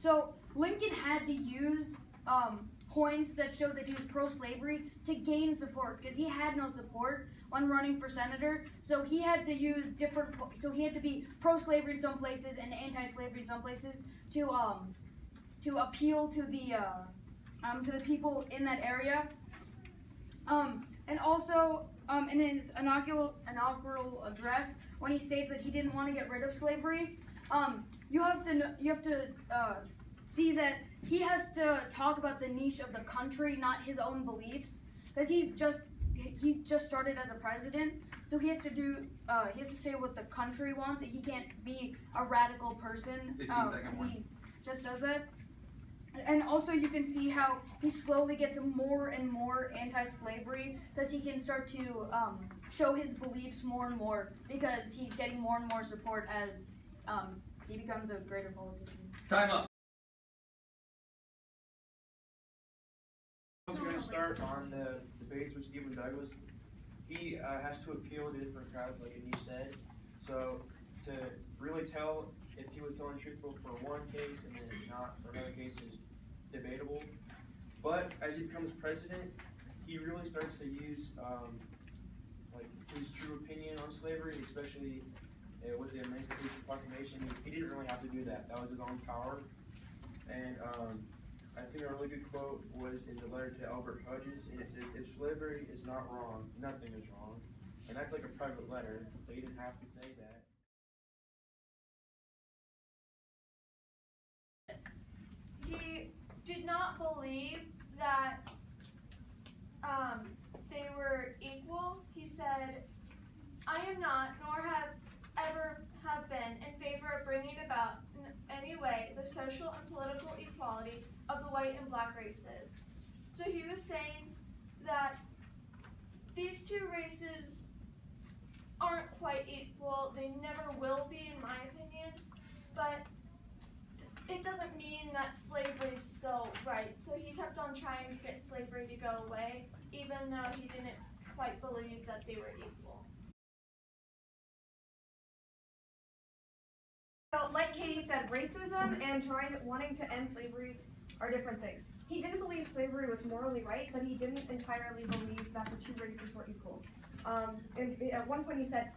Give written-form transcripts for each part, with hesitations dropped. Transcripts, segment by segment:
So Lincoln had to use points that showed that he was pro-slavery to gain support, because he had no support when running for senator. So he had to use so he had to be pro-slavery in some places and anti-slavery in some places to appeal to the people in that area. And also in his inaugural address, when he states that he didn't want to get rid of slavery, you have to see that he has to talk about the niche of the country, not his own beliefs, because he just started as a president, so he has to say what the country wants. He can't be a radical person. 15-second one. He just does that. And also you can see how he slowly gets more and more anti-slavery, because he can start to show his beliefs more and more, because he's getting more and more support as he becomes a greater politician. Time up. I was going to start on the debates with Stephen Douglas. He has to appeal to different crowds, like Emrich said. So to really tell if he was telling truthful for one case and then it's not for another case is debatable. But as he becomes president, he really starts to use like his true opinion on slavery, especially with the Emancipation Proclamation. He didn't really have to do that. That was his own power. And I think a really good quote was in the letter to Albert Hodges, and it says, "If slavery is not wrong, nothing is wrong." And that's like a private letter, so he didn't have to say that. He did not believe that they were equal. He said, "I am not, nor have ever have been, in favor of bringing about in any way the social and political equality of the white and black races." So he was saying that these two races aren't quite equal. They never will be, in my opinion, but it doesn't mean that slavery is still right. So he kept on trying to get slavery to go away, even though he didn't quite believe that they were equal. So, like Katie said, racism and wanting to end slavery are different things. He didn't believe slavery was morally right, but he didn't entirely believe that the two races were equal. And at one point he said,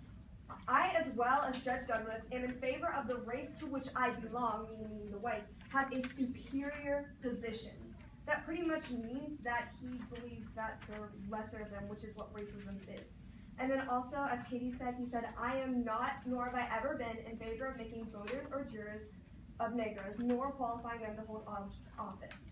"I, as well as Judge Douglas, am in favor of the race to which I belong," meaning the whites, "have a superior position." That pretty much means that he believes that they're lesser than, which is what racism is. And then also, as Katie said, he said, "I am not, nor have I ever been, in favor of making voters or jurors of Negroes, nor qualifying them to hold office."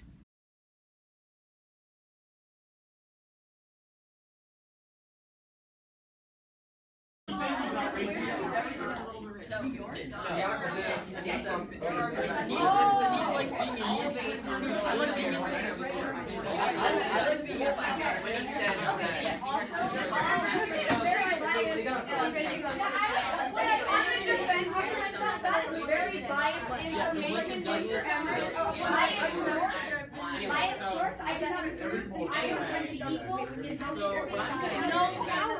Very biased information, Mr. Emrich. Biased source. I do not agree. I am trying to be equal. No power.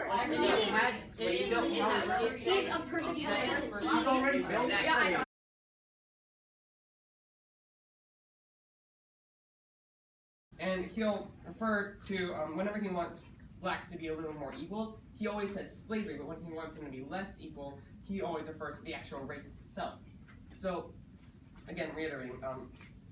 He's a perfect politician. He's already built that. And he'll refer to, whenever he wants blacks to be a little more equal, he always says slavery, but when he wants them to be less equal, he always refers to the actual race itself. So, again, reiterating,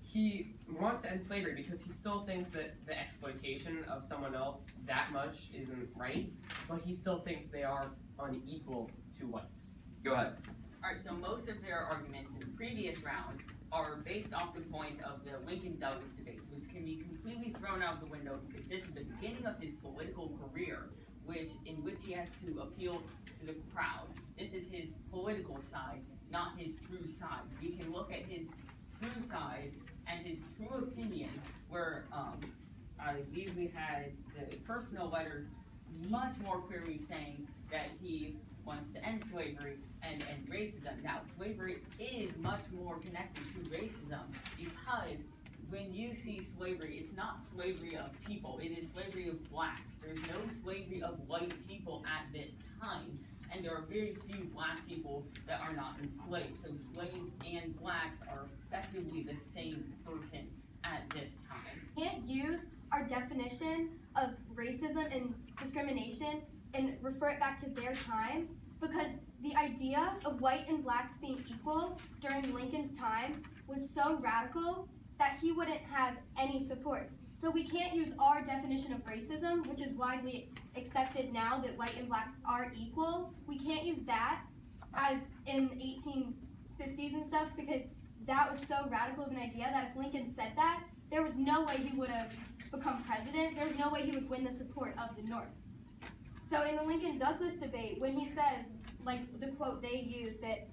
he wants to end slavery because he still thinks that the exploitation of someone else that much isn't right, but he still thinks they are unequal to whites. Go ahead. Alright, so most of their arguments in the previous round are based off the point of the Lincoln-Douglas debates, which can be completely thrown out the window because this is the beginning of his political career, in which he has to appeal to the crowd. This is his political side, not his true side. We can look at his true side and his true opinion, where I believe we had the personal letters much more clearly saying that he wants to end slavery and racism. Now, slavery is much more connected to racism because when you see slavery, it's not slavery of people, it is slavery of blacks. There's no slavery of white people at this time. and there are very few black people that are not enslaved. So slaves and blacks are effectively the same person at this time. Can't use our definition of racism and discrimination and refer it back to their time, because the idea of white and blacks being equal during Lincoln's time was so radical that he wouldn't have any support. So we can't use our definition of racism, which is widely accepted now that white and blacks are equal. We can't use that as in 1850s and stuff, because that was so radical of an idea that if Lincoln said that, there was no way he would have become president. There was no way he would win the support of the North. So in the Lincoln-Douglas debate, when he says, like the quote they use, that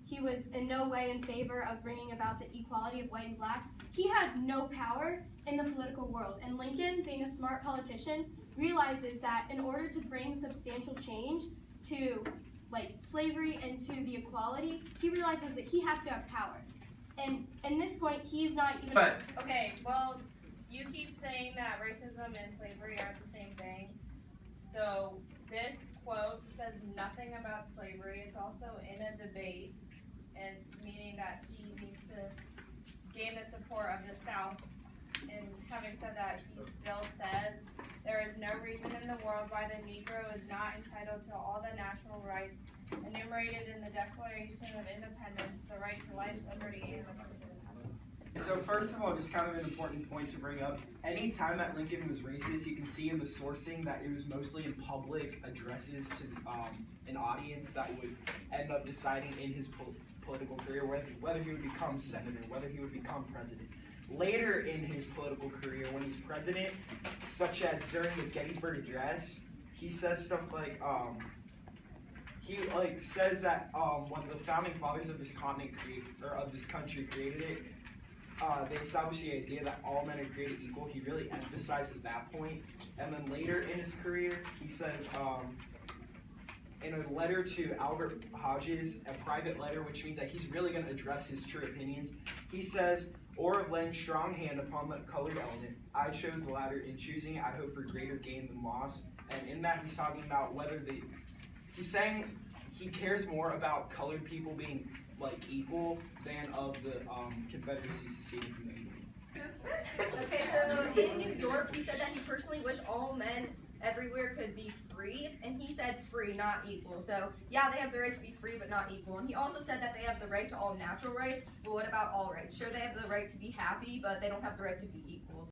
he was in no way in favor of bringing about the equality of white and blacks, he has no power in the political world. And Lincoln, being a smart politician, realizes that in order to bring substantial change to slavery and to the equality, he realizes that he has to have power. And in this point, he's not even. Okay, well, you keep saying that racism and slavery aren't the same thing. So this quote says nothing about slavery. It's also in a debate, and meaning that he needs to gain the support of the South. And having said that, he still says there is no reason in the world why the Negro is not entitled to all the national rights enumerated in the Declaration of Independence, the right to life, liberty, and the pursuit of happiness. So first of all, just kind of an important point to bring up, any time that Lincoln was racist, you can see in the sourcing that it was mostly in public addresses to an audience that would end up deciding in his political career whether he would become senator, whether he would become president. Later in his political career, when he's president, such as during the Gettysburg Address, he says stuff like, he says that when the founding fathers of this continent of this country created it, they established the idea that all men are created equal. He really emphasizes that point. And then later in his career, he says, in a letter to Albert Hodges, a private letter, which means that he's really going to address his true opinions, he says, or of laying strong hand upon the colored element, I chose the latter. In choosing it, I hope for greater gain than loss. And in that, he's talking about he's saying he cares more about colored people being equal than of the Confederacy seceding from the Union. Okay, so in New York, he said that he personally wished all men everywhere could be free, and he said free, not equal. So yeah, they have the right to be free, but not equal. And he also said that they have the right to all natural rights, but what about all rights? Sure, they have the right to be happy, but they don't have the right to be equal.